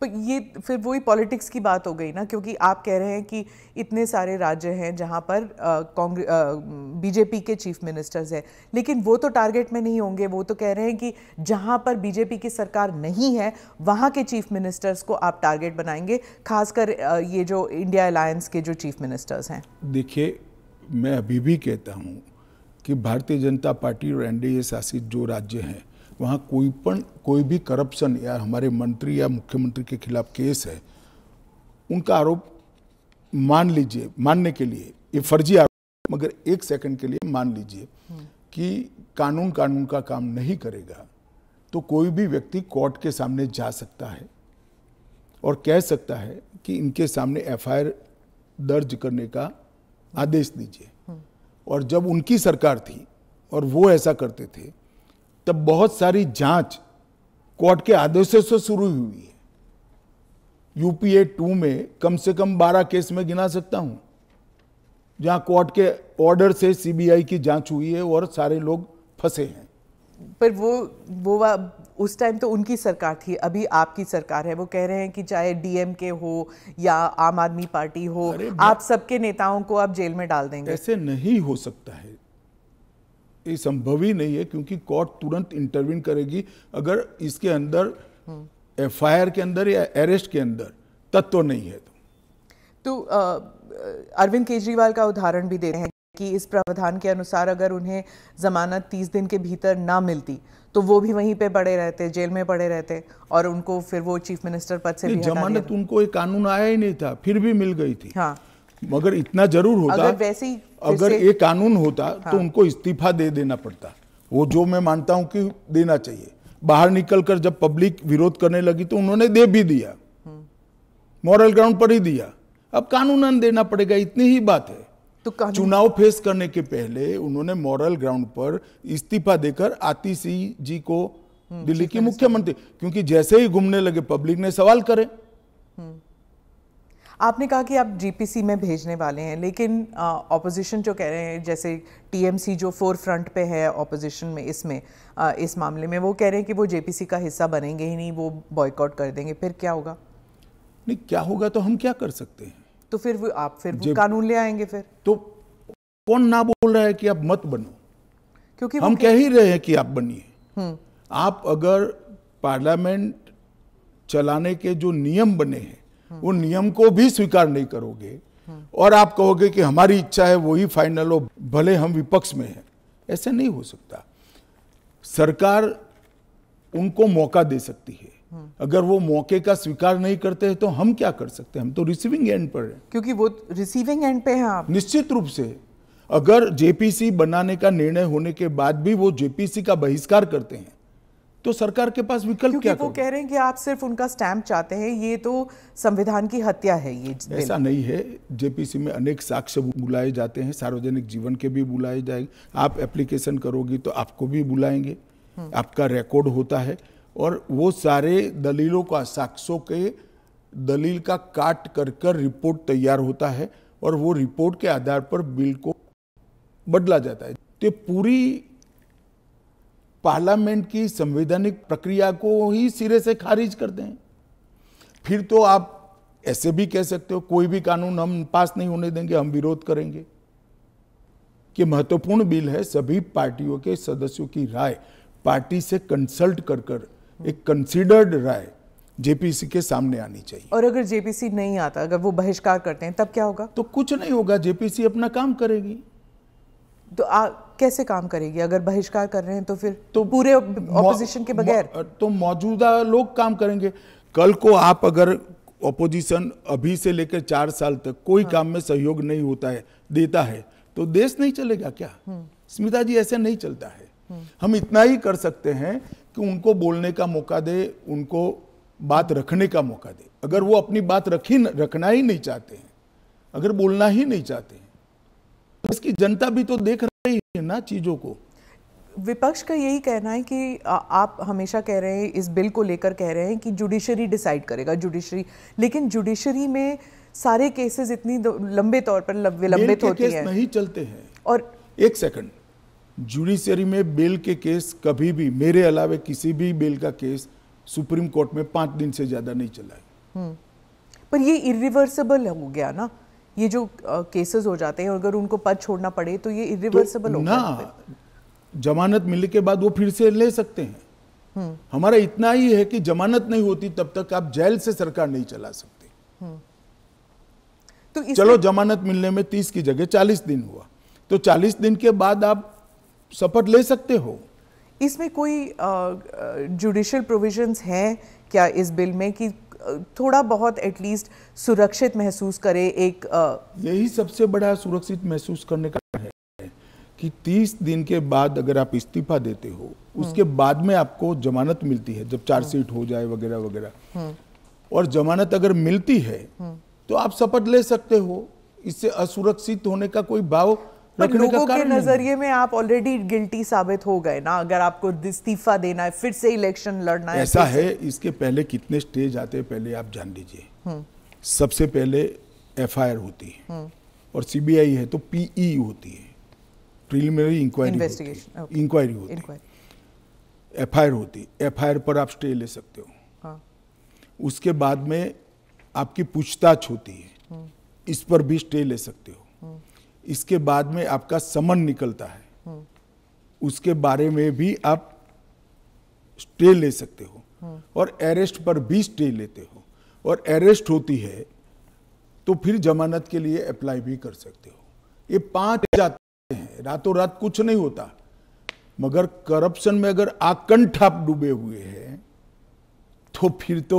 पर ये फिर वही पॉलिटिक्स की बात हो गई ना, क्योंकि आप कह रहे हैं कि इतने सारे राज्य हैं जहां पर बीजेपी के चीफ मिनिस्टर्स हैं, लेकिन वो तो टारगेट में नहीं होंगे। वो तो कह रहे हैं कि जहां पर बीजेपी की सरकार नहीं है वहां के चीफ मिनिस्टर्स को आप टारगेट बनाएंगे, खासकर ये जो इंडिया अलायंस के जो चीफ मिनिस्टर्स हैं। देखिए, मैं अभी भी कहता हूं कि भारतीय जनता पार्टी और एनडीए शासित जो राज्य हैं वहाँ कोई भी करप्शन या हमारे मंत्री या मुख्यमंत्री के खिलाफ केस है, उनका आरोप मान लीजिए, मानने के लिए ये फर्जी आरोप, मगर एक सेकंड के लिए मान लीजिए कि कानून का काम नहीं करेगा, तो कोई भी व्यक्ति कोर्ट के सामने जा सकता है और कह सकता है कि इनके सामने एफआईआर दर्ज करने का आदेश दीजिए। और जब उनकी सरकार थी और वो ऐसा करते थे, तब बहुत सारी जांच कोर्ट के आदेशों से शुरू हुई है। यूपीए 2 में कम से कम 12 केस में गिना सकता हूं जहां कोर्ट के ऑर्डर से सीबीआई की जांच हुई है और सारे लोग फंसे हैं। पर वो उस टाइम तो उनकी सरकार थी, अभी आपकी सरकार है। वो कह रहे हैं कि चाहे डीएमके हो या आम आदमी पार्टी हो, आप सबके नेताओं को आप जेल में डाल देंगे। ऐसे नहीं हो सकता है, ये संभव ही नहीं है, क्योंकि कोर्ट तुरंत इंटरवीन करेगी अगर इसके अंदर एफआईआर के अंदर या अरेस्ट के अंदर तत्व नहीं है। तो अरविंद केजरीवाल का उदाहरण भी दे रहे हैं कि इस प्रावधान के अनुसार अगर उन्हें जमानत 30 दिन के भीतर ना मिलती तो वो भी वहीं पे पड़े रहते, जेल में पड़े रहते, और उनको फिर वो चीफ मिनिस्टर पद से भी हटा दिया। जमानत उनको एक कानून आया ही नहीं था, फिर भी मिल गई थी। हाँ, मगर इतना जरूर होता, अगर वैसे ही अगर ये कानून होता तो उनको इस्तीफा दे देना पड़ता। वो जो मैं मानता हूं कि देना चाहिए। बाहर निकलकर जब पब्लिक विरोध करने लगी तो उन्होंने दे भी दिया, मॉरल ग्राउंड पर ही दिया। अब कानूनन देना पड़ेगा, इतनी ही बात है। तो चुनाव फेस करने के पहले उन्होंने मॉरल ग्राउंड पर इस्तीफा देकर आतिशी जी को दिल्ली की मुख्यमंत्री, क्योंकि जैसे ही घूमने लगे पब्लिक ने सवाल करे। आपने कहा कि आप जीपीसी में भेजने वाले हैं, लेकिन ऑपोजिशन जो कह रहे हैं, जैसे टीएमसी जो फोर फ्रंट पे है ऑपोजिशन में, इसमें इस मामले में वो कह रहे हैं कि वो जेपीसी का हिस्सा बनेंगे ही नहीं, वो बॉयकॉट कर देंगे। फिर क्या होगा? नहीं, क्या होगा तो हम क्या कर सकते हैं? तो फिर वो कानून ले आएंगे। फिर तो कौन ना बोल रहा है कि आप मत बनो, क्योंकि हम कह ही रहे हैं कि आप बनिए। आप अगर पार्लियामेंट चलाने के जो नियम बने हैं वो नियम को भी स्वीकार नहीं करोगे और आप कहोगे कि हमारी इच्छा है वही फाइनल हो, भले हम विपक्ष में हैं, ऐसे नहीं हो सकता। सरकार उनको मौका दे सकती है, अगर वो मौके का स्वीकार नहीं करते हैं तो हम क्या कर सकते हैं? हम तो रिसीविंग एंड पर हैं। क्योंकि वो रिसीविंग एंड पे हैं आप। निश्चित रूप से अगर जेपीसी बनाने का निर्णय होने के बाद भी वो जेपीसी का बहिष्कार करते हैं तो सरकार के पास विकल्प क्या? वो कह रहे हैं कि आप सिर्फ उनका स्टैंप चाहते हैं, ये तो संविधान की हत्या है। ये ऐसा नहीं है। जेपीसी में अनेक साक्ष्य बुलाए जाते हैं, सार्वजनिक जीवन के भी बुलाए जाएंगे। आप एप्लीकेशन करोगी तो आपको भी बुलाएंगे, आपका रिकॉर्ड होता है और वो सारे दलीलों का, साक्ष्यों के दलील का काट कर रिपोर्ट तैयार होता है और वो रिपोर्ट के आधार पर बिल को बदला जाता है। तो पूरी पार्लियामेंट की संवैधानिक प्रक्रिया को ही सिरे से खारिज करते हैं। फिर तो आप ऐसे भी कह सकते हो कोई भी कानून हम पास नहीं होने देंगे, हम विरोध करेंगे। कि महत्वपूर्ण बिल है, सभी पार्टियों के सदस्यों की राय पार्टी से कंसल्ट कर एक कंसीडर्ड राय जेपीसी के सामने आनी चाहिए। और अगर जेपीसी नहीं आता, अगर वो बहिष्कार करते हैं, तब क्या होगा? तो कुछ नहीं होगा, जेपीसी अपना काम करेगी। तो कैसे काम करेगी? अगर बहिष्कार कर रहे हैं तो फिर तो पूरे ऑपोजिशन के बगैर तो मौजूदा लोग काम करेंगे। कल को आप अगर ऑपोजिशन अभी से लेकर 4 साल तक कोई काम में सहयोग नहीं होता है, देता है, तो देश नहीं चलेगा क्या? स्मिता जी, ऐसे नहीं चलता है। हम इतना ही कर सकते हैं कि उनको बोलने का मौका दे, उनको बात रखने का मौका दे। अगर वो अपनी बात रखना ही नहीं चाहते हैं, अगर बोलना ही नहीं चाहते हैं, तो इसकी जनता भी तो देख रही है ना चीजों को। विपक्ष का यही कहना है कि आप हमेशा कह रहे हैं, इस बिल को लेकर कह रहे हैं कि जुडिशरी डिसाइड करेगा, जुडिशरी, लेकिन जुडिशरी में सारे केसेस इतनी लंबे तौर पर विलंबित होती है, नहीं चलते हैं। और एक सेकंड, जुडिशरी में बेल के केस कभी भी, मेरे अलावे किसी भी बेल का केस सुप्रीम कोर्ट में 5 दिन से ज्यादा नहीं चला है। पर ये इरिवर्सिबल हो गया ना, ये जो केसेस हो जाते हैं, अगर उनको पद छोड़ना पड़े तो ये इरिवर्सिबल हो गया। जमानत मिलने के बाद वो फिर से ले सकते हैं। हमारा इतना ही है कि जमानत नहीं होती तब तक आप जेल से सरकार नहीं चला सकते। तो चलो जमानत मिलने में 30 की जगह 40 दिन हुआ, तो 40 दिन के बाद आप शपथ ले सकते हो। इसमें कोई जुडिशियल प्रोविजंस हैं क्या इस बिल में कि थोड़ा बहुत एटलीस्ट सुरक्षित महसूस करे एक यही सबसे बड़ा सुरक्षित महसूस करने का है कि 30 दिन के बाद अगर आप इस्तीफा देते हो, उसके बाद में आपको जमानत मिलती है, जब चार्जशीट हो जाए वगैरह वगैरह, और जमानत अगर मिलती है तो आप शपथ ले सकते हो। इससे असुरक्षित होने का कोई भाव रखने का कारण नहीं। नजरिए में आप ऑलरेडी गिल्टी साबित हो गए ना, अगर आपको इस्तीफा देना है, फिर से इलेक्शन लड़ना है। ऐसा है, इसके पहले कितने स्टेज आते हैं पहले आप जान लीजिए। सबसे पहले एफआईआर होती है, और सीबीआई है तो पीई होती है, प्रिलिमिनरी इंक्वायरी होती है। एफआईआर होती है, एफआईआर पर आप स्टे ले सकते हो। उसके बाद में आपकी पूछताछ होती है, इस पर भी स्टे ले सकते हो। इसके बाद में आपका समन निकलता है, उसके बारे में भी आप स्टे ले सकते हो, और अरेस्ट पर भी स्टे लेते हो, और अरेस्ट होती है तो फिर जमानत के लिए अप्लाई भी कर सकते हो। ये 5 जाते हैं, रातों रात कुछ नहीं होता। मगर करप्शन में अगर आकंठ आप डूबे हुए हैं तो फिर तो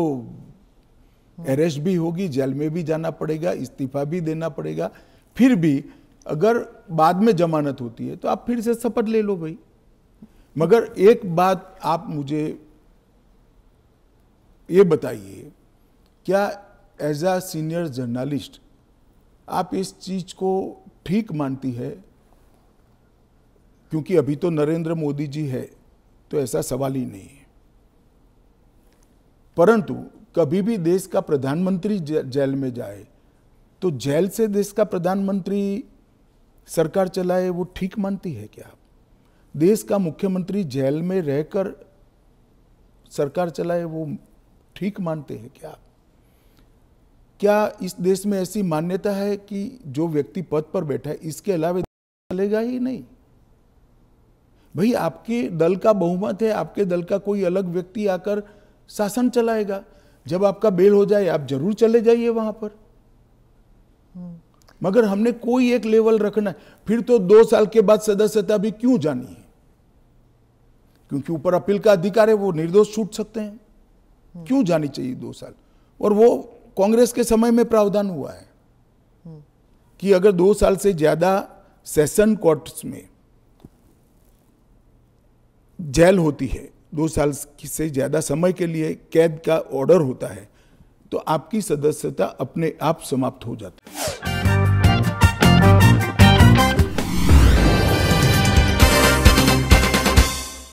अरेस्ट भी होगी, जेल में भी जाना पड़ेगा, इस्तीफा भी देना पड़ेगा। फिर भी अगर बाद में जमानत होती है तो आप फिर से शपथ ले लो भाई। मगर एक बात आप मुझे ये बताइए, क्या एज अ सीनियर जर्नलिस्ट आप इस चीज को ठीक मानती है? क्योंकि अभी तो नरेंद्र मोदी जी है तो ऐसा सवाल ही नहीं है, परंतु कभी भी देश का प्रधानमंत्री जेल में जाए तो जेल से देश का प्रधानमंत्री सरकार चलाए, वो ठीक मानती है क्या? देश का मुख्यमंत्री जेल में रहकर सरकार चलाए, वो ठीक मानते हैं क्या? क्या इस देश में ऐसी मान्यता है कि जो व्यक्ति पद पर बैठा है इसके अलावा चलेगा ही नहीं? भाई आपके दल का बहुमत है, आपके दल का कोई अलग व्यक्ति आकर शासन चलाएगा। जब आपका बेल हो जाए आप जरूर चले जाइए वहां पर। मगर हमने कोई एक लेवल रखना है। फिर तो 2 साल के बाद सदस्यता भी क्यों जानी है? क्योंकि ऊपर अपील का अधिकार है, वो निर्दोष छूट सकते हैं। क्यों जानी चाहिए 2 साल? और वो कांग्रेस के समय में प्रावधान हुआ है कि अगर 2 साल से ज्यादा सेशन कोर्ट्स में जेल होती है, 2 साल से ज्यादा समय के लिए कैद का ऑर्डर होता है, तो आपकी सदस्यता अपने आप समाप्त हो जाती है।